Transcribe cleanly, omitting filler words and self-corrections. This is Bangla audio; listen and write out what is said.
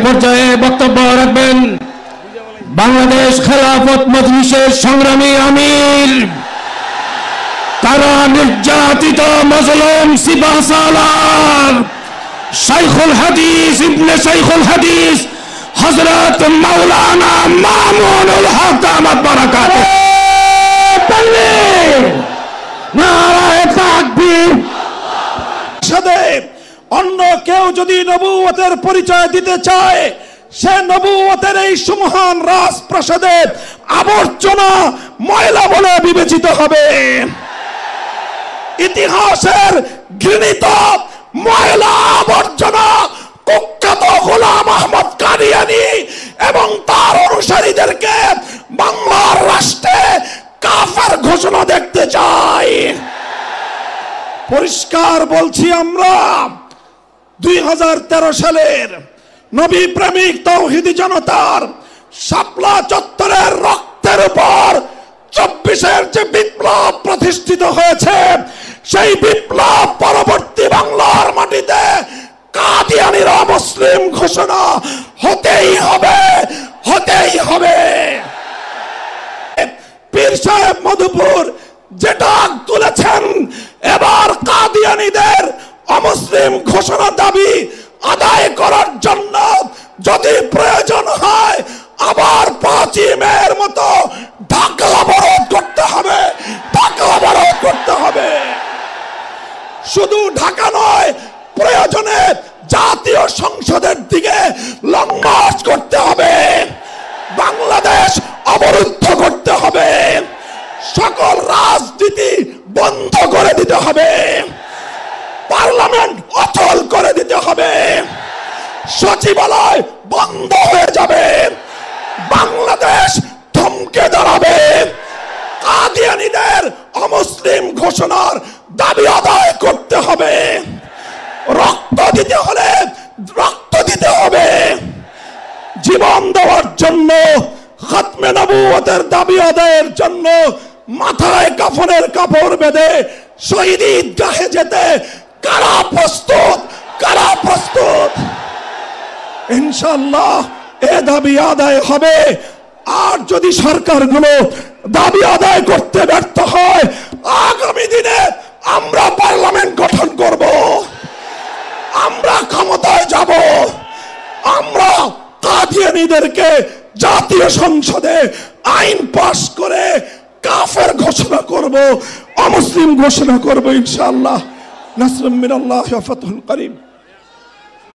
পর্যায়ে বক্তব্য রাখবেন বাংলাদেশ খেলাফত মজলিসের সংগ্রামী আমির, তারা নির্যাতিত মজলুম সিপাহ সালার শাইখুল হাদিস ইবনে শাইখুল হাদিস হযরত মাওলানা মামুনুল হক দামাত বারাকাতুহু। নারায়ে তাকবীর। অন্য কেউ যদি নবুয়তের পরিচয় দিতে চায়, সে নবুয়তের এই সুমহান রাজপ্রাসাদের আবর্জনা ময়লা বলে বিবেচিত হবে। ইতিহাসের ঘৃণিত ময়লা আবর্জনা কুখ্যাত গোলাম আহমদ কাদিয়ানী এবং তার অনুসারীদেরকে বাংলার রাষ্ট্রে কাফের ঘোষণা দেখতে চাই। পরিষ্কার বলছি, আমরা 2013 সালের নবী প্রেমিক তাওহীদি জনতার শাপলা চত্বরের রক্তের উপর 24-এর যে বিপ্লব প্রতিষ্ঠিত হয়েছে, সেই বিপ্লব পরবর্তী বাংলার মাটিতে কাদিয়ানীর অমুসলিম ঘোষণা হতেই হবে, হতেই হবে। পীর সাহেব মধুপুর যেটা তুলেছেন, এবার কাদিয়ানীদের অমুসলিম ঘোষণা দাবি আদায় করার জন্য যদি প্রয়োজন হয় আবার 5 মের মতো ঢাকা অবরোধ করতে হবে, ঢাকা অবরোধ করতে হবে। শুধু ঢাকা নয়, প্রয়োজনে জাতীয় সংসদের দিকে লং মার্চ করতে হবে, বাংলাদেশ অবরুদ্ধ করতে হবে, সকল রাজনীতি বন্ধ করে দিতে হবে, পার্লামেন্ট অচল করে দিতে হবে, সচিবালয় বন্ধ হয়ে যাবে, বাংলাদেশ থমকে দাঁড়াবে। কাদিয়ানীদের অমুসলিম ঘোষণার দাবি আদায় করতে হবে। রক্ত দিতে হলে রক্ত দিতে হবে। জীবন দেওয়ার জন্য, খাতমে নবুয়তের দাবি আদায়ের জন্য মাথায় কাফনের কাপড় বেঁধে শহীদ ঈদগাহে যেতে কারা প্রস্তুত, কারা প্রস্তুত? ইনশাআল্লাহ এ দাবি আদায় হবে। আর যদি সরকারগুলো দাবি আদায় করতে ব্যর্থ হয়, আগামী দিনে আমরা পার্লামেন্ট গঠন করব, আমরা ক্ষমতায় যাব, আমরা কাদিয়ানীদেরকে জাতীয় সংসদে আইন পাশ করে কাফের ঘোষণা করব, অমুসলিম ঘোষণা করব ইনশাআল্লাহ। নাসরুম মিনাল্লাহি ওয়া ফাতহুন করিম।